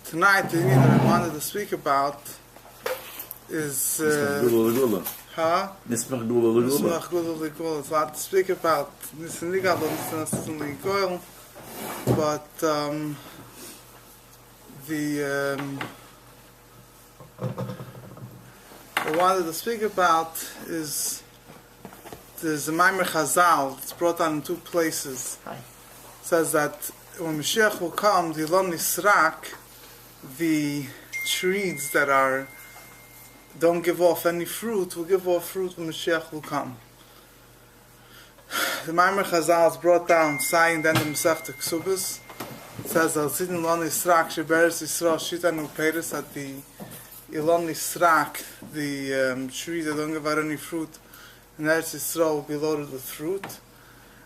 Tonight, the thing that I wanted to speak about is Nismach Gula Nismach Gula. It's a lot to speak about. But what I wanted to speak about is there's a Maimer Chazal. It's brought down in two places. It says that when Moshiach will come, the Elon Nisrak, the trees that don't give off any fruit, will give off fruit when Moshiach will come. The Maimer Chazal is brought down, saying then the Masechta Ksubas. It says Al Sidin Elon Nisrak Sheberes Yisrael Shitan Uperes, that the Elon Nisrak, the trees that don't give out any fruit in Eretz Yisrael, will be loaded with fruit.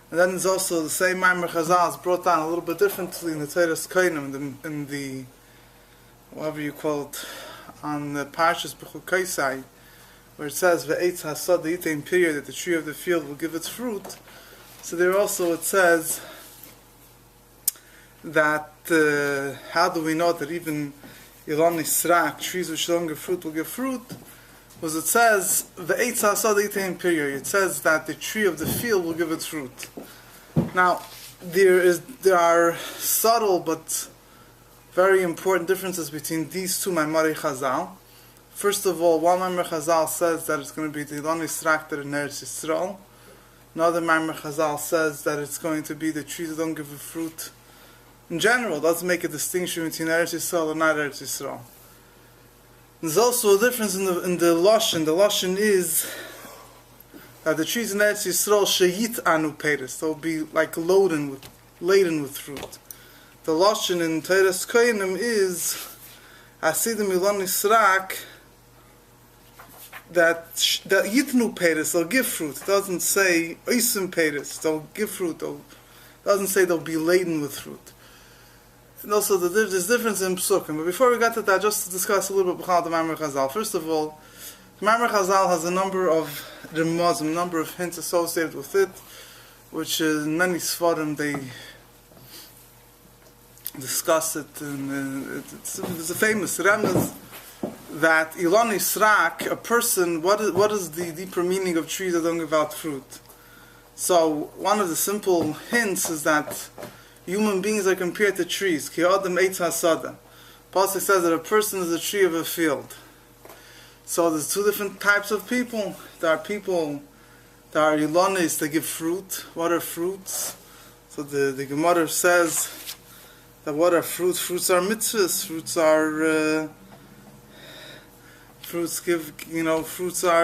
And then there's also the same Maimer Chazal is brought down a little bit differently in the Teres Koinim, in the whatever you call it, on the Parshas B'chukaisai, where it says Ve'etz hasad yitain period, that the tree of the field will give its fruit. So there also it says that how do we know that even Elon Nisrak, trees which don't give fruit, will give fruit? Was it says Ve'etz hasad yitain period. It says that the tree of the field will give its fruit. Now there are subtle but very important differences between these two Maimari Chazal. First of all, one Maimer Chazal says that it's going to be the Elon Nisrak that in Eretz Yisrael. Another Maimer Chazal says that it's going to be the trees that don't give fruit. In general, it doesn't make a distinction between Eretz Yisrael and not Eretz Yisrael. There's also a difference in the Lashon. The Lashon is that the trees in Eretz Yisrael sheyit anu peres. They'll be like laden with fruit. The Lashon in Teres Koinim is Hasidim Elon Nisrak, that Yitnu Peres, they'll give fruit. It doesn't say Oisim Peres, they'll give fruit. It doesn't say they'll be laden with fruit. And also there's difference in Psukim. But before we get to that, just to discuss a little bit about the Maimer Chazal. First of all, the Maimer Chazal has a number of remazim, a number of hints associated with it, which in many Sfarim they discuss it, and it's a famous remez that Elon Nisrak, a person, what is the deeper meaning of trees that don't give out fruit? So one of the simple hints is that human beings are compared to trees. Ki adam eitz hasada. Pasuk says that a person is a tree of a field. So there's two different types of people. There are people that are Elonis, they give fruit. What are fruits? So the Gemara says that what are fruits? Fruits are mitzvahs. Fruits are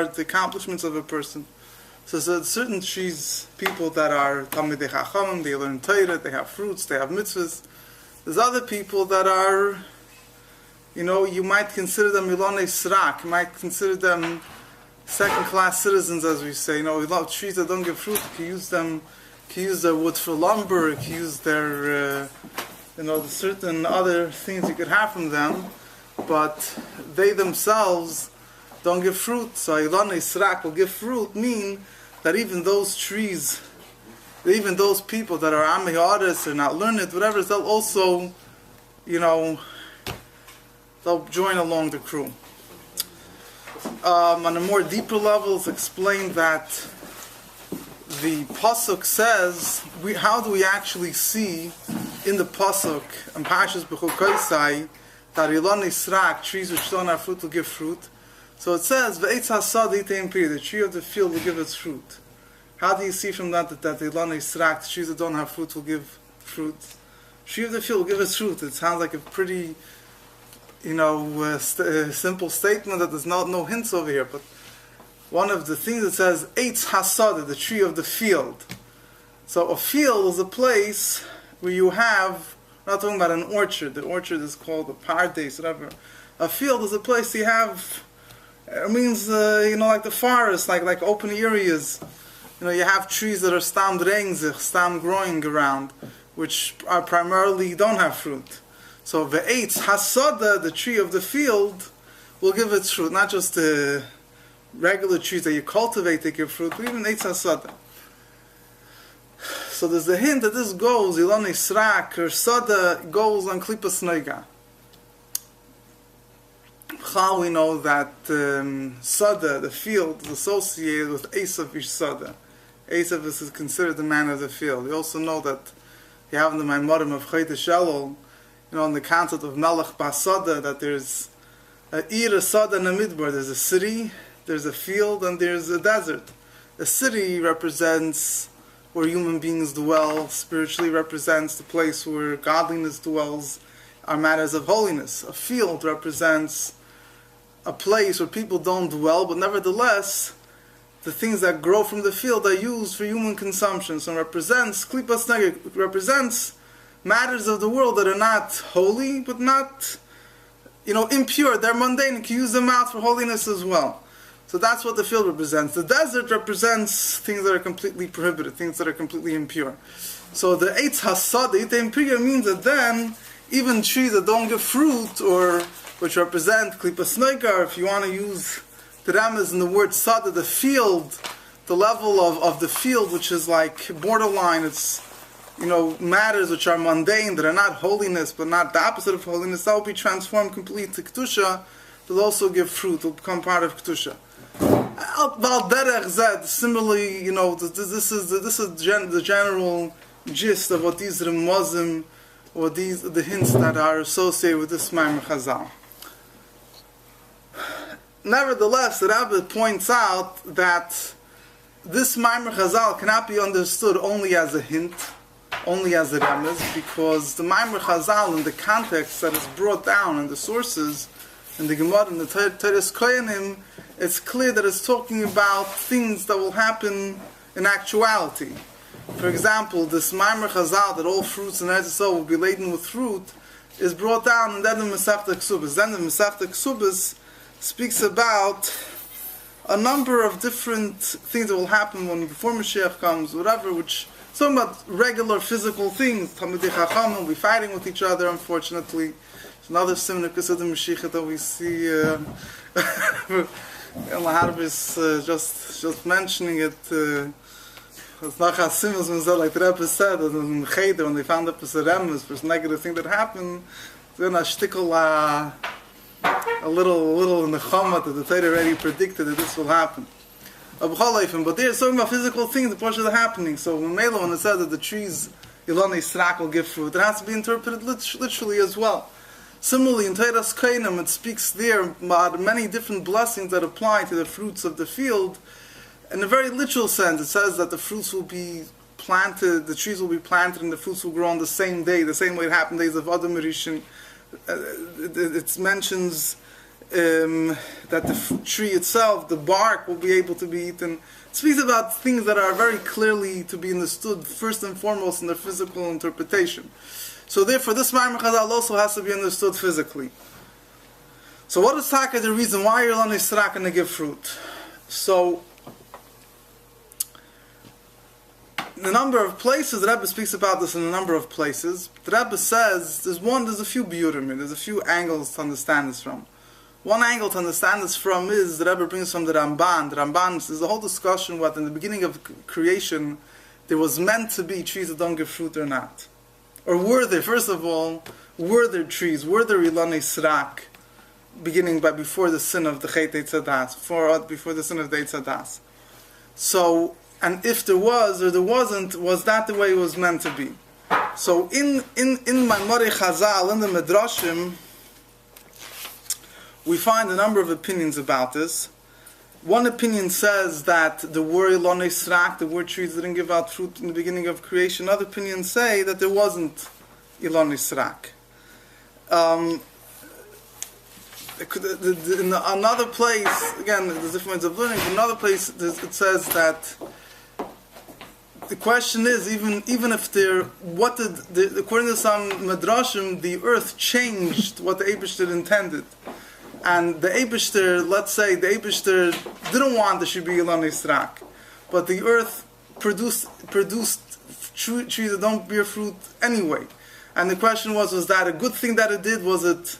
the accomplishments of a person. So there's certain trees, people that are Talmidei Chachamim, they learn Torah, they have fruits, they have mitzvahs. There's other people that are, you might consider them Elonei Srak, you might consider them second-class citizens, as we say. Trees that don't give fruit, you can use their wood for lumber, you can use their the certain other things you could have from them, but they themselves don't give fruit. So Elon Nisrak will give fruit, mean that even those trees, even those people that are Amei Haaretz or not learned, whatever, they'll also, they'll join along the crew. On a more deeper level, it's explained that the Pasuk says, how do we actually see in the Pasuk, and Parshas B'chukaisai, that Elon Nisrak, trees which don't have fruit will give fruit. So it says, Ve'etz hasad yitain period, the tree of the field will give its fruit. How do you see from that Elon Nisrak, the trees that don't have fruit will give fruit? Tree of the field will give its fruit. It sounds like a pretty, simple statement that there's no hints over here. But one of the things that says, Eitz hasad, the tree of the field. So a field is a place where you have, we're not talking about an orchard. The orchard is called a pardes, whatever. A field is a place you have. It means, like the forest, like open areas. You have trees that are stam drengzich, stam growing around, which are primarily don't have fruit. So ve'etz hasada, the tree of the field, will give its fruit. Not just the regular trees that you cultivate that give fruit, but even eitz hasada. So there's the hint that this goes, Elon Nisrak or Sada goes on Klippas Noiga. How we know that Sada, the field, is associated with Esav ish Sada. Esav is considered the man of the field. We also know that you have in the Maimorim of Chodesh Elul, in the concept of Melech Basada, that there's a Ir, a Sada, and a Midbar. There's a city, there's a field, and there's a desert. A city represents where human beings dwell, spiritually represents the place where godliness dwells, are matters of holiness. A field represents a place where people don't dwell, but nevertheless, the things that grow from the field are used for human consumption. So it represents, Klipas Neged, represents matters of the world that are not holy, but not, impure. They're mundane. You can use them out for holiness as well. So that's what the field represents. The desert represents things that are completely prohibited, things that are completely impure. So the Eitz Hasad, the Eitz Imperiya, means that then, even trees that don't give fruit, or which represent Klipas Noigar, if you want to use the Ramaz in the word Sada, the field, the level of the field, which is like borderline, it's, matters which are mundane, that are not holiness, but not the opposite of holiness, that will be transformed completely to Kedusha, will also give fruit, will become part of Kedusha. Similarly, this is the general gist of what these Ramazim, or the hints that are associated with this Maimer Chazal. Nevertheless, the Rabbi points out that this Maimer Chazal cannot be understood only as a hint, only as a remez, because the Maimer Chazal, in the context that is brought down in the sources, in the Gemara, in the Teres Koyanim, it's clear that it's talking about things that will happen in actuality. For example, this Maimer Chazal, that all fruits in Eretz Yisrael will be laden with fruit, is brought down in the Masechta Ksubas. Then the Masechta Ksubas speaks about a number of different things that will happen before Moshiach comes, whatever, which talking about regular physical things. Talmidei Chacham will be fighting with each other, unfortunately. It's another similar case of the Mashiach that we see. El Harb is just mentioning it. It's not Hasimus when like the Rebbe said, that in Cheder, when they found up as a remes for some negative thing that happened, then a shtickle, a little in the Chama that the Torah already predicted that this will happen. But there's talking about physical things, the portion that are happening. So when it says that the trees, Ilonei Srak, will give fruit, it has to be interpreted literally as well. Similarly, in Teras Kainam, it speaks there about many different blessings that apply to the fruits of the field. In a very literal sense, it says that the fruits will be planted, the trees will be planted, and the fruits will grow on the same day, the same way it happened days of Adam Rishon. It mentions that the tree itself, the bark, will be able to be eaten. It speaks about things that are very clearly to be understood, first and foremost, in their physical interpretation. So therefore, this Maimer Chazal also has to be understood physically. So what is Taka the reason why you're Ilonei Srak going to give fruit? So, in a number of places, the Rebbe speaks about this in a number of places. The Rebbe says, there's a few biurim, there's a few angles to understand this from. One angle to understand this from is, the Rebbe brings from the Ramban. The Ramban, there's a whole discussion about in the beginning of creation, there was meant to be trees that don't give fruit or not. Or were there, first of all, were there trees, were there Ilonei Srak, beginning before the sin of the Chet Eitzadas, before the sin of the Eitzadas. So, and if there was or there wasn't, was that the way it was meant to be? So in Maimorei Chazal, in the Midrashim, we find a number of opinions about this. One opinion says that the word Ilonei Srak, the word trees didn't give out fruit in the beginning of creation. Other opinions say that there wasn't Ilonei Srak. In another place, again, there's different ways of learning, but another place it says that the question is, even if according to some Midrashim, the earth changed what the Eibishter intended. And the Eibishter, let's say, the Eibishter didn't want there should be Ilonei Srak, but the earth produced trees that don't bear fruit anyway. And the question was that a good thing that it did? Was it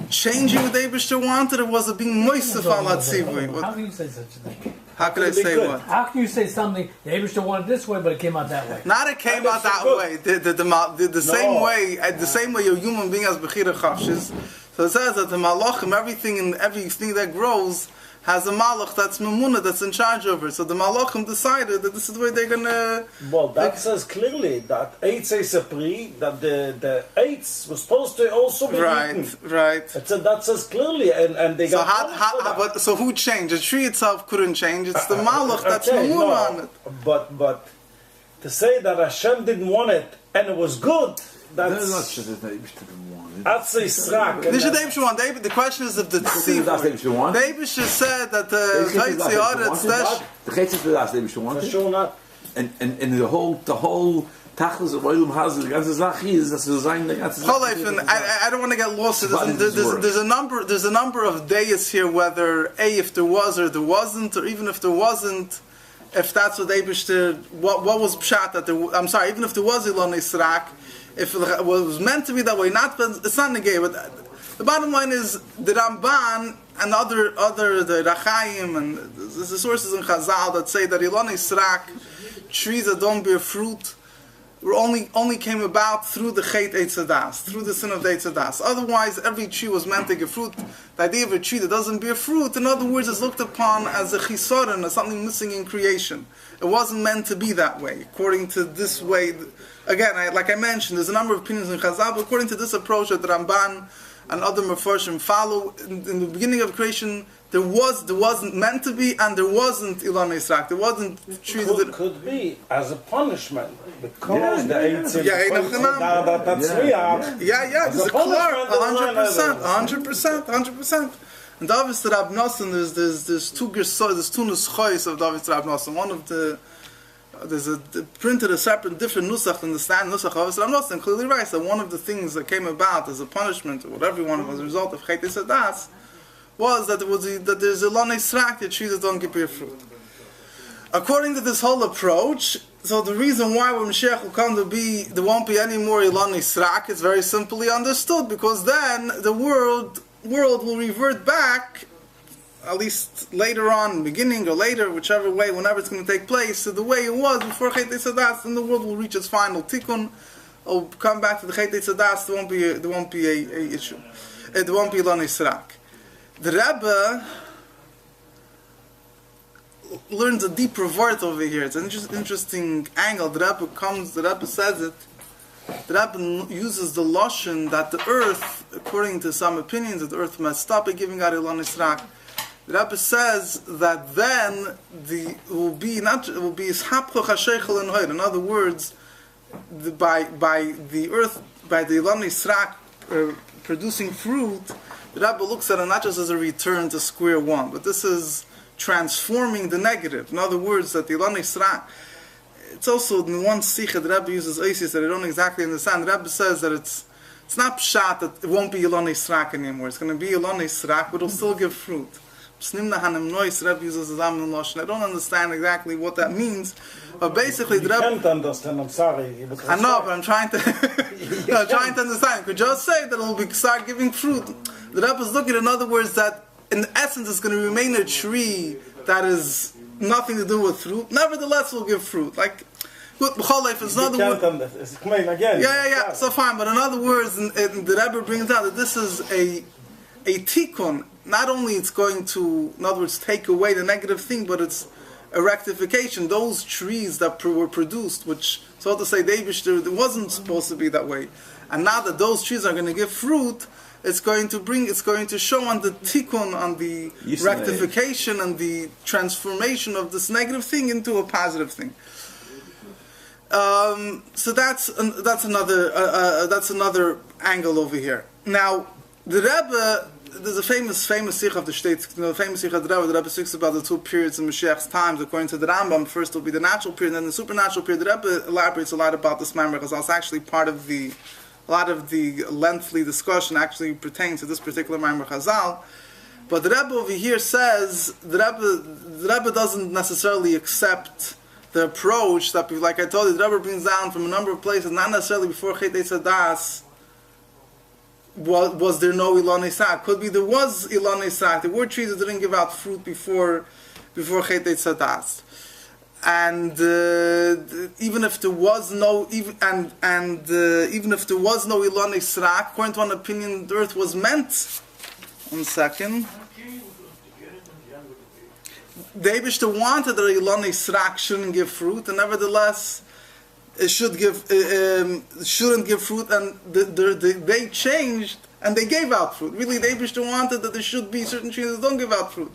changing what the Eibishter wanted, or was it being moisef al hatzivui? How can you say such a thing? How could I say what? How can you say something the Eibishter wanted this way, but it came out that way? Not it came out that way. The same way, the same way a human being has bechira chafshis. So it says that the malachim, everything that grows, has a malach that's memuna, that's in charge of it. So the malachim decided that this is the way they're gonna. Well, that says clearly that eitz is a pri, that the eitz was supposed to also be eaten. Right. That says clearly, and they got. So who changed? The tree itself couldn't change. It's the malach that's memuna on it. But to say that Hashem didn't want it and it was good, that's not just that Eibishter didn't want it. That's a strak. The question is if the Eibishter said that the Chaytzi Aretz. The Chaytzi Aretz Eibishter wanted. Sure not. And the whole Tachlis of Oilum has the ganze Sache is that so sein the ganze Sache. I don't want to get lost. There's a number of days here whether if there was or there wasn't, or even if there wasn't. If that's what Eibishter, what was pshat that there? I'm sorry, even if there was Ilon Yisrak, if it was meant to be that way, it's not negay. But the bottom line is the Ramban and the Rachaim and the sources in Chazal that say that Ilon Yisrak, trees that don't bear fruit, only came about through the Chet Eitz Hadas, through the sin of the Eitz Hadas. Otherwise, every tree was meant to give fruit. The idea of a tree that doesn't bear fruit, in other words, is looked upon as a chisoron, as something missing in creation. It wasn't meant to be that way, according to this way. Again, like I mentioned, there's a number of opinions in Chazal, but according to this approach that the Ramban and other Mefarshim follow, in the beginning of creation, there wasn't meant to be, and there wasn't Ilan Yisrak. There wasn't trees that could be as a punishment because the Eitz. There's a clear 100%. And David's Rab Nosson, there's two nuschois of David's Rab Nosson. One of there's printed a separate, different nusach than the standard nusach of David's Rab Nosson. Clearly writes that one of the things that came about as a punishment, or whatever one was a result of Chet Hadas, was that there's a Ilon Yisrak, the trees that don't give bear fruit. According to this whole approach, so the reason why when Moshiach will come to be, there won't be any more Ilon Yisrak, it's very simply understood, because then the world will revert back, at least later on, beginning or later, whichever way, whenever it's going to take place, to the way it was before Chet Hadas, and the world will reach its final tikkun. It'll come back to the Chet Hadas. There won't be a issue. There won't be Ilon Yisrak. The Rebbe learns a deeper word over here. It's an interesting angle. The Rebbe says it. The Rebbe uses the lashon that the earth, according to some opinions, that the earth must stop at giving out Ilon Yisrak. The Rebbe says that then it will be ishapchoch hasheichel en hoyd. In other words, by the earth, by the Ilon Yisrak producing fruit, the Rebbe looks at it not just as a return to square one, but this is transforming the negative. In other words, that the Ilon Yisrak, it's also in one sikha the Rebbe uses oasis that I don't exactly understand. The Rebbe says that it's not pshat that it won't be Ilon Yisrak anymore. It's going to be Ilon Yisrak, but it'll still give fruit. Rebbe uses I don't understand exactly what that means, but basically the Rebbe can't understand. I'm sorry. I know, but I'm trying to trying to understand. You could just say that it'll start giving fruit. The Rebbe is looking, in other words, that in essence it's going to remain a tree that is nothing to do with fruit. Nevertheless, will give fruit. Like it's another word. Explain again. Yeah. So fine, but in other words, the Rebbe brings out that this is a tikkun. Not only it's going to, in other words, take away the negative thing, but it's a rectification. Those trees that were produced, which, so to say, it wasn't supposed to be that way. And now that those trees are going to give fruit, it's going to show on the tikkun, on the rectification and the transformation of this negative thing into a positive thing. So that's another angle over here. Now, the Rebbe, there's a famous sikh of the State, the famous sikh of the Rebbe speaks about the two periods in Moshiach's times. According to the Rambam, first will be the natural period, and then the supernatural period. The Rebbe elaborates a lot about this matter because it's actually a lot of the lengthy discussion actually pertains to this particular Maimer Chazal. But the Rebbe over here says the Rebbe doesn't necessarily accept the approach that, like I told you, the Rebbe brings down from a number of places, not necessarily before Chet Hadas. Was there no Ilon Yisrak? Could be there was Ilon Yisrak. There were trees that didn't give out fruit before Chet Hadas. And even if there was no even if there was no Ilon Israk, according to one opinion, the earth was meant. 1 second. The Eibishter wanted that Ilon Israk shouldn't give fruit, and nevertheless, it shouldn't give fruit, and they changed and they gave out fruit. Really, the Eibishter wanted that there should be certain trees that don't give out fruit.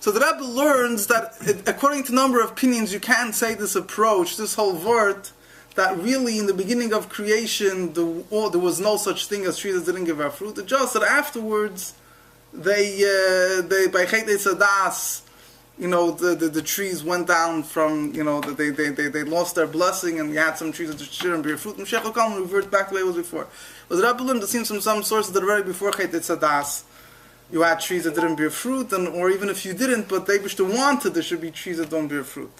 So the Rebbe learns that, according to a number of opinions, you can't say this approach, this whole word, that really in the beginning of creation, there was no such thing as trees that didn't give out fruit. It's just that afterwards, they by Chet Sadas, the trees went down from, they lost their blessing, and you had some trees that didn't bear fruit. Moshiach will come and revert back to the way it was before. But the Rebbe learned, it seems from some sources that already before Chet Sadas, you had trees that didn't bear fruit, or even if you didn't, but the Eibishter wanted there should be trees that don't bear fruit.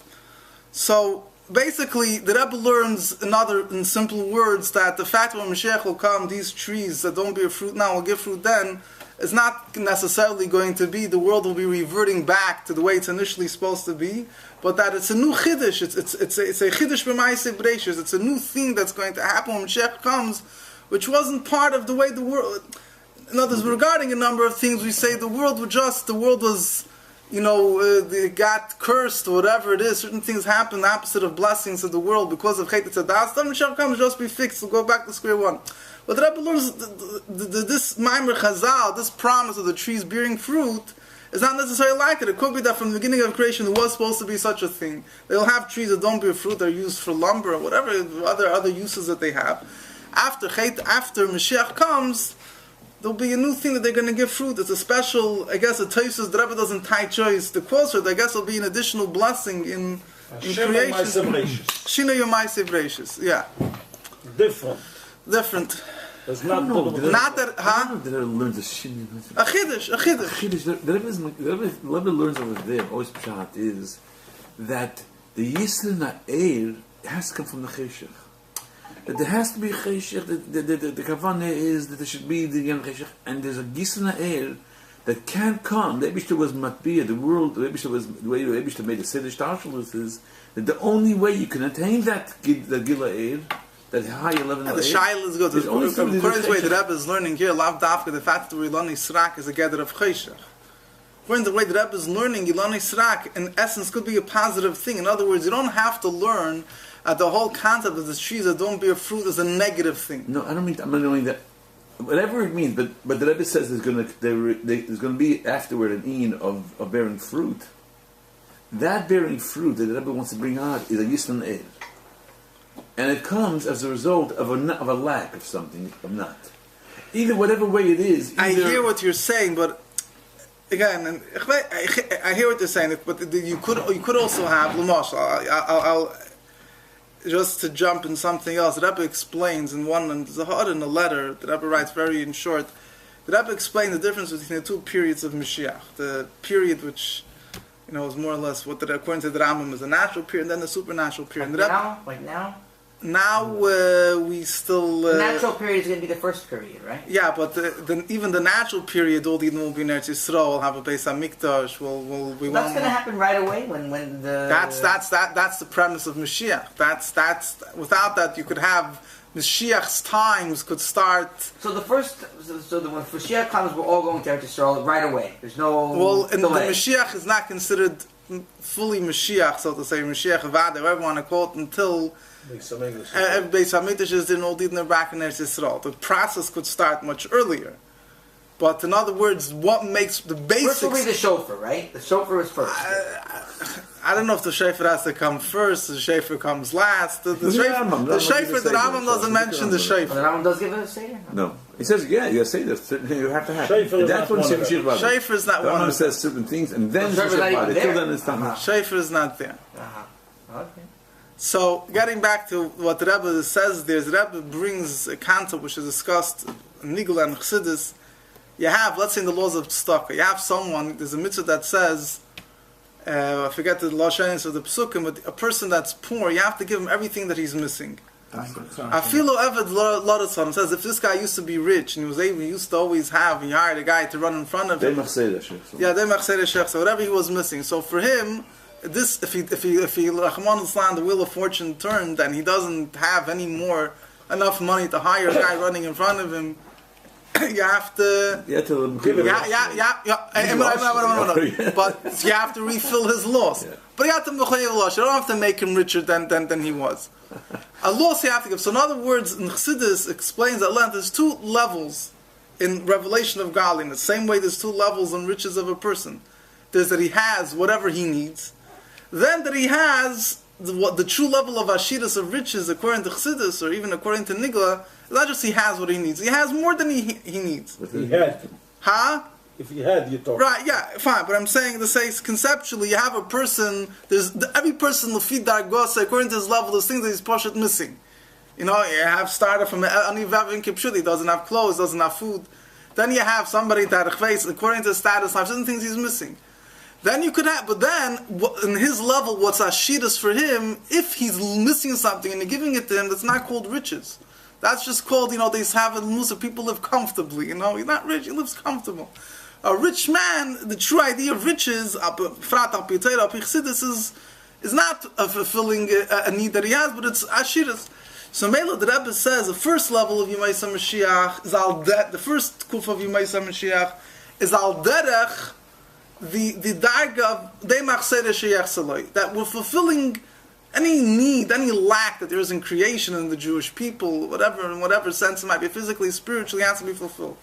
So basically, the Rebbe learns in simple words that the fact that when Mashiach will come, these trees that don't bear fruit now will give fruit then, is not necessarily going to be the world will be reverting back to the way it's initially supposed to be, but that it's a new chiddush. It's a chiddush b'ma'aseh b'reishis. It's a new thing that's going to happen when Mashiach comes, which wasn't part of the way the world. In other words, regarding a number of things, we say the world was, it got cursed or whatever it is. Certain things happen, the opposite of blessings of the world because of Chet Tzadas. Then Mashiach comes, just be fixed, we'll go back to square one. But the Rebbe learns this Maimer Chazal, this promise of the trees bearing fruit, is not necessarily like it. It could be that from the beginning of creation there was supposed to be such a thing. They'll have trees that don't bear fruit, they're used for lumber or whatever other uses that they have. After Mashiach comes, there'll be a new thing that they're going to give fruit. It's a special, I guess, the Tosfos, the Rebbe doesn't tie choice the quotes for it. I guess it'll be an additional blessing in creation. Shina Yomaisei Breishis. Yeah. Different. It's not that, huh? The Rebbe learns a Shina. A chiddush. The Rebbe learns over there, always pshat, is that the Yisr Na'er has to come from the Cheshach. That there has to be Cheshach, the Kavanah is that there should be the Yom Cheshach, and there's a Gisna air that can't come. The Eibishter was Matbiyah, the way the Eibishter made the Seder Shtashalus is that the only way you can attain that Gila air, that higher level of air. The Shaila is good. According to the way the Rebbe is learning here, Lav Dafka, the fact that Ilon Israk is a gather of Cheshach. According to the way the Rebbe is learning, Ilon Israk, in essence, could be a positive thing. In other words, you don't have to learn the whole concept of the trees that don't bear fruit is a negative thing. No, I'm not knowing that. Whatever it means, but the Rebbe says there's going to be afterward an een of bearing fruit. That bearing fruit that the Rebbe wants to bring out is a Yisran Eir. And it comes as a result of a lack of something, of not. Either whatever way it is. I hear what you're saying, but again, and I hear what you're saying, but you could also have L'mosh. I'll just to jump in something else. The Rebbe explains in the letter. The Rebbe writes very in short. The Rebbe explains the difference between the two periods of Mashiach. The period which is more or less what according to the Rambam is a natural period, and then the supernatural period. Like now. Now we still. The natural period is going to be the first period, right? Yeah, but even the natural period, all the will be in Eretz Yisrael. We'll have a Beis Hamikdash. That's going to happen right away when the. That's the premise of Mashiach. That's without that you could have Mashiach's times could start. So when Mashiach comes, we're all going to Eretz Yisrael right away. There's no. And the Mashiach is not considered fully Mashiach, so to say, Mashiach Avad, whatever you want to call it, until Beis Hamikdash is in all the back in Eretz Yisrael. The process could start much earlier. But in other words, what makes the basics... First will be the shofar, right? The shofar is first. I don't know if the shofar has to come first, the shofar comes last. The Rambam doesn't mention the shofar. The Rambam does give it a Seder? No. He says, you have to say this. You have to have it. That's what shofar is not one of them. The Rambam says certain things, and then the shofar. Till then it's not. Shofar is not there. Okay. So, getting back to what the Rebbe says there, the Rebbe brings a concept which is discussed in Nigel and Chassidus. You have, let's say in the laws of tzedakah, you have someone, there's a mitzvah that says, I forget the lashons of the psukim, but a person that's poor, you have to give him everything that he's missing. Afilo Eved Lodatzon says, if this guy used to be rich, and he used to always have, he hired a guy to run in front of him. So whatever he was missing. So for him, this if he Rahman al-Islam, the wheel of fortune turned, and he doesn't have enough money to hire a guy running in front of him, you have to. Yeah, But you have to refill his loss. Yeah. But you have to mechayev loss. You don't have to make him richer than he was. A loss you have to give. So in other words, in Chassidus explains that there's two levels in revelation of godliness. Same way there's two levels in riches of a person. There's that he has whatever he needs. Then that he has the true level of Ashiras of riches, according to Chassidus, or even according to Nigla, is not just he has what he needs. He has more than he needs. If he had. Huh? If he had, you talk. Right, yeah, fine. But I'm saying to say conceptually, you have a person, every person, Lafid Dargos, according to his level, there's things that he's partially missing. You know, you have started from Anivavin Kipshut, he doesn't have clothes, doesn't have food. Then you have somebody that according to his status, have certain things he's missing. Then you could have, but then, in his level, what's Ashiras for him, if he's missing something and you're giving it to him, that's not called riches. That's just called, they have a Musa, people live comfortably, he's not rich, he lives comfortable. A rich man, the true idea of riches, is not fulfilling a need that he has, but it's Ashiras. So Mela, the Rebbe says, the first level of Yemaisa Mashiach is the first kuf of Yemaisa Mashiach is al derech, the darga of Deimach Seder Sheyech Saloi, that we're fulfilling any need, any lack that there is in creation in the Jewish people, whatever, in whatever sense it might be, physically, spiritually, has to be fulfilled.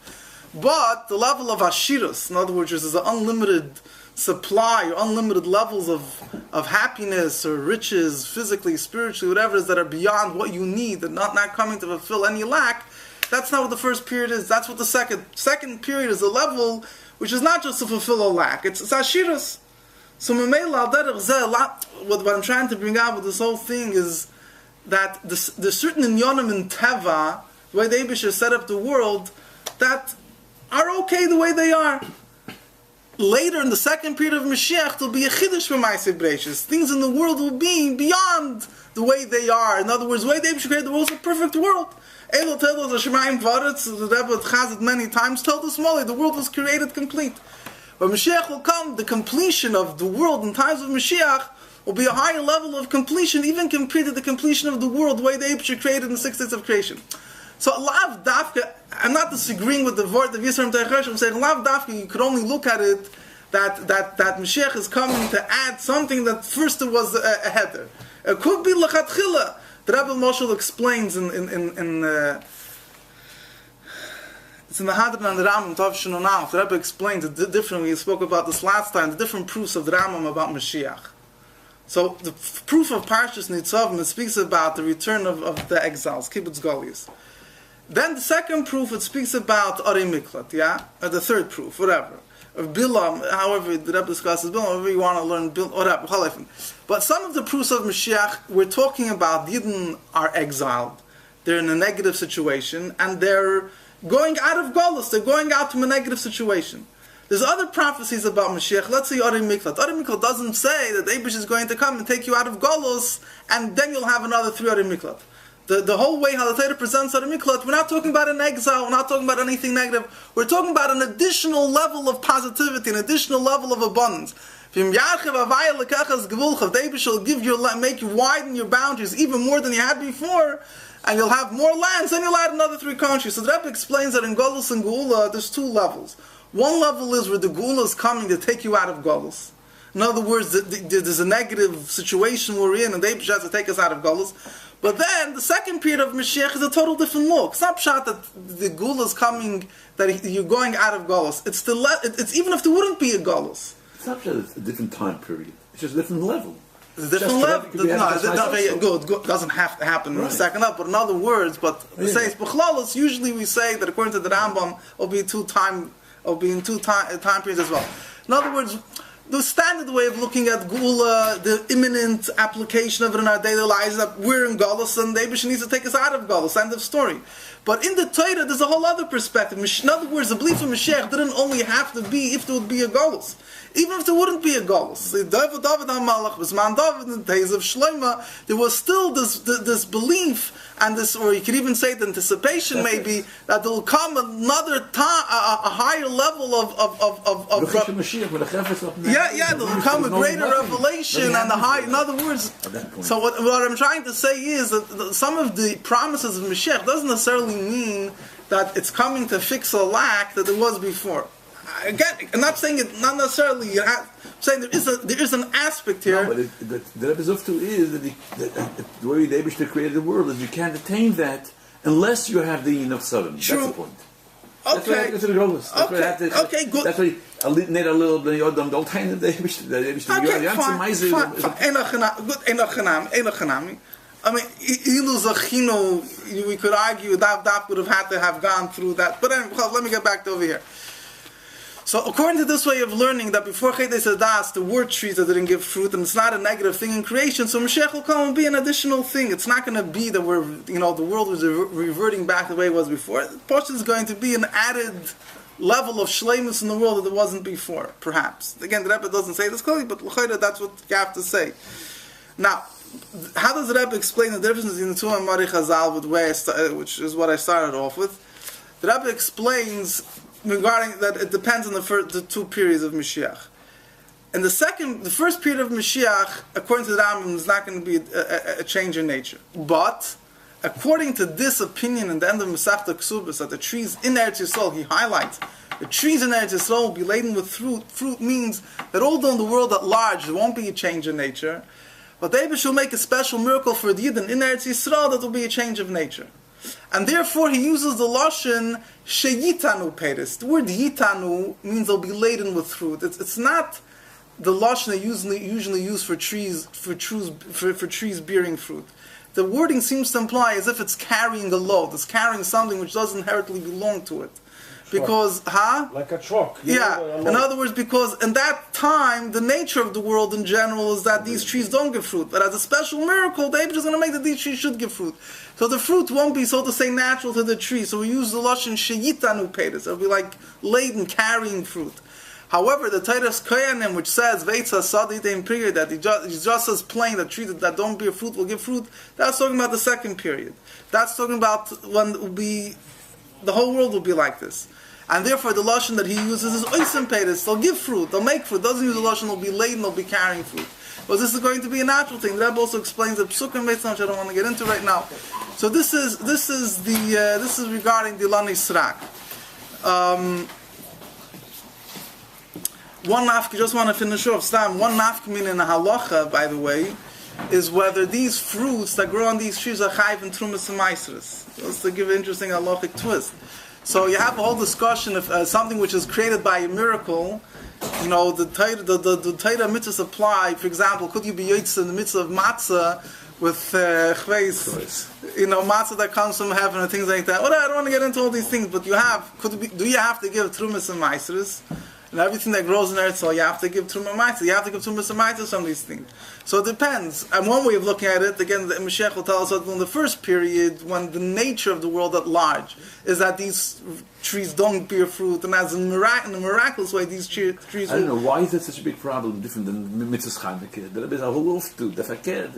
But the level of Ashiras, in other words, there's an unlimited supply or unlimited levels of happiness or riches, physically, spiritually, whatever it is, that are beyond what you need, that not coming to fulfill any lack. That's not what the first period is. That's what the second period is, a level which is not just to fulfill a lack. It's Ashiras. So what I'm trying to bring out with this whole thing is that there's certain inyonim in Teva, the way the Eibusher set up the world, that are okay the way they are. Later in the second period of Mashiach, there'll be a chiddush for Ma'aseh Bereishis. Things in the world will be beyond the way they are. In other words, the way the Eibusher created the world is a perfect world. Elo tells us, Hashemayim Varetz, the Rebbe Chazit many times told us, Molly, the world was created complete. When Mashiach will come, the completion of the world in times of Mashiach will be a higher level of completion, even compared to the completion of the world, the way the Eibusher created in the 6 days of creation. So Lav Dafka, I'm not disagreeing with the word of Yisrael Teichesh, I'm saying Lav Dafka, you could only look at it that Mashiach is coming to add something that first it was a header. It could be L'chatchila. The Rabbi Moshiach explains in it's in the Hadran and the Rambam, Tov Shononal. The Rebbe explains it differently. We spoke about this last time, the different proofs of the Rambam about Mashiach. So the proof of Parshas Nitzavim, it speaks about the return of the exiles, Kibbutz Goliath. Then the second proof, it speaks about Arei Miklat, or the third proof, whatever. Or Bilam, however the Rebbe discusses Bilam, however you want to learn Bilam, whatever. But some of the proofs of Mashiach, we're talking about Yidden are exiled. They're in a negative situation, and they're going out of Golus, they're going out from a negative situation. There's other prophecies about Mashiach. Let's say Arei Miklat. Arei Miklat doesn't say that the Eibush is going to come and take you out of Golus, and then you'll have another 3 Arei Miklat. The whole way how the Torah presents Arei Miklat, we're not talking about an exile, we're not talking about anything negative. We're talking about an additional level of positivity, an additional level of abundance. The Eibush will give you, make you widen your boundaries even more than you had before, and you'll have more lands, then you'll add another 3 countries. So the Rebbe explains that in Golus and Geula, there's 2 levels. One level is where the Geula is coming to take you out of Golus. In other words, there's a negative situation we're in, and the Eibush has to take us out of Golus. But then, the second period of Mashiach is a total different look. It's not pshat that the Geula is coming, that you're going out of Golus. It's even if there wouldn't be a Golus. It's not pshat, it's a different time period. It's just a different level. It's a different level. It doesn't have to happen in the second up. But in other words, says B'chlalos, usually we say that according to the Rambam, it'll be in 2 time periods as well. In other words, the standard way of looking at Gula, the imminent application of it in our daily lives, is that we're in Golus and the Eibush needs to take us out of Golus. End of story. But in the Torah, there's a whole other perspective. In other words, the belief of Mashiach didn't only have to be if there would be a Golus. Even if there wouldn't be a Golus. David HaMalach, Bisman David, in the days of Shlomo, there was still this belief, and this, or you could even say the anticipation maybe, that there will come another time, a higher level of there'll become a greater revelation and the high. In other words, so what I'm trying to say is that some of the promises of Moshiach doesn't necessarily mean that it's coming to fix a lack that there was before. Again, I'm not saying it, not necessarily. I'm saying there is an aspect here. No, but the Rebbe's too is that the way the Eibishter created the world is you can't attain that unless you have the enough Sodom. True. That's the point. Okay. That's what the goal is. Okay, good. That's why I need a little bit of don't time the Eibishter. Okay, fine. Good. Enochanami. I mean, we could argue that would have had to have gone through that. But anyway, let me get back to over here. So according to this way of learning, that before Chedes Adas, there were trees that didn't give fruit, and it's not a negative thing in creation, so Mashiach will come and be an additional thing. It's not going to be that the world was reverting back the way it was before. Posh is going to be an added level of shleimus in the world that there wasn't before, perhaps. Again, the Rebbe doesn't say this clearly, but l'chayda, that's what you have to say. Now, how does the Rebbe explain the difference between the two Amari Chazal, which is what I started off with? The Rebbe explains regarding that it depends on the two periods of Mashiach. And the first period of Mashiach, according to the Rambam, is not going to be a change in nature. But according to this opinion in the end of Masechta Ksubas, that the trees in Eretz Yisrael, he highlights, the trees in Eretz Yisrael will be laden with fruit. Fruit means that although in the world at large there won't be a change in nature, but the Eibush will make a special miracle for the Yidden in Eretz Yisrael that will be a change of nature. And therefore he uses the lashon sheyitanu peris. The word yitanu means they'll be laden with fruit. It's not the lashon they usually use for trees bearing fruit. The wording seems to imply as if it's carrying a load. It's carrying something which doesn't inherently belong to it. Because, like a truck. Yeah. In other words, because in that time, the nature of the world in general is that these trees don't give fruit. But as a special miracle, the Eibush is going to make that these trees should give fruit. So the fruit won't be, so to say, natural to the tree. So we use the lashon sheyitanu peiros. It'll be like laden, carrying fruit. However, the Teiras Koyanim, which says Veitza Saditim period, that he just says plain that trees that don't bear fruit will give fruit, that's talking about the second period. That's talking about when it will be, the whole world will be like this. And therefore the lashon that he uses is oisim peiros. They'll give fruit, they'll make fruit. Doesn't use the lashon, they'll be laden, they'll be carrying fruit. But this is going to be a natural thing. The Rebbe also explains the psukim which I don't want to get into right now. So this is regarding the Lani Srak. One nafka, just want to finish off. One nafka in a halacha, by the way, is whether these fruits that grow on these trees are chayv and trumas and maasros. Just to give an interesting halachic twist. So you have a whole discussion of something which is created by a miracle. You know, the Torah mitzvahs apply. For example, could you be yotze in the mitzvah of matzah with chveis, matzah that comes from heaven and things like that? Well, I don't want to get into all these things, but do you have to give trumas and maasros? And everything that grows in Eretz Yisrael, you have to give Truma Ma'aser. You have to give Truma Ma'aser some of these things. So it depends. And one way of looking at it, again, the Moshiach will tell us that in the first period, when the nature of the world at large is that these trees don't bear fruit, and as in a miraculous way, these trees I don't know, why is that such a big problem, different than Mitzvahs Chanukah? There is a whole wolf too, the fakir.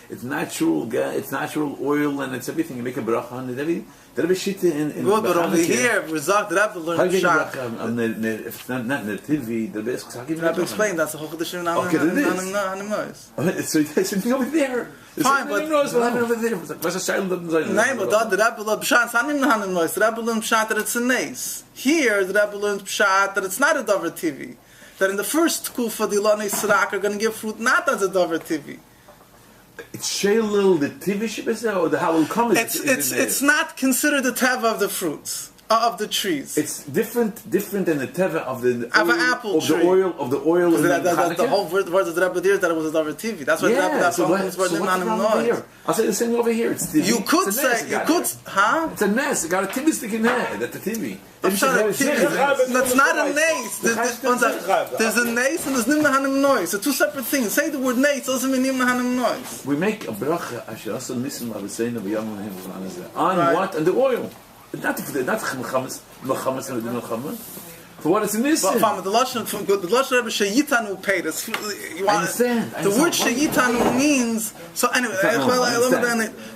It's natural oil, and it's everything. You make a bracha on it, there is shit in good, but over here, Rizak, the Rebbe learned Pshat. If it's not Nertivi, the best. The Rebbe explained that's a Chochadishim Hanim Nois. So it's over there. Fine, but over there. What's a child doesn't say? No, but the Rebbe learned Pshat. It's not even Hanim Nois. The Rebbe learned Pshat that it's a Neis. Here, the Rebbe learned Pshat that it's not a Dover TV. That in the first Kufa, the Ilani Srak are going to give fruit not as a Dover TV. It's Shalil, the TV shibes, or the how will come? It's not considered the teva of the fruits of the trees. It's different than the teva of the of an apple tree. The oil. That's the whole word of the Rebbe there that it was a Dover TV. That's why the Rebbe that's so what's wrong here? I'll say the same over here. It's TV. You could say It's a mess. You got a TV sticking there. That's the TV. That's not a nace. There's a nace and there's nimna hanim noise. So two separate things. Say the word nace doesn't mean nimna hanim noise. We make a bracha asher asal nisim aviseinu v'yamon him on what? And the oil. Not chametz and the chametz. For what it's missing. But from the Lashon Rebbe Sheyitanu paid us. I understand. The word Sheyitanu means. So anyway,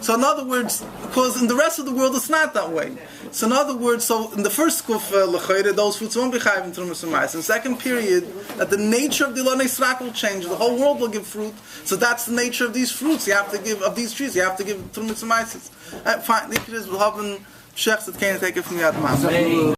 so in other words, because in the rest of the world it's not that way. So in other words, so in the first kuf l'chayre, those fruits won't be chayiv in Trumas Umayis. In the second period, that the nature of the Ilonei Srak will change. The whole world will give fruit. So that's the nature of these fruits. You have to give of these trees. You have to give Trumas Umayis. Fine. We'll have Shechs that can't take it from Yad Man.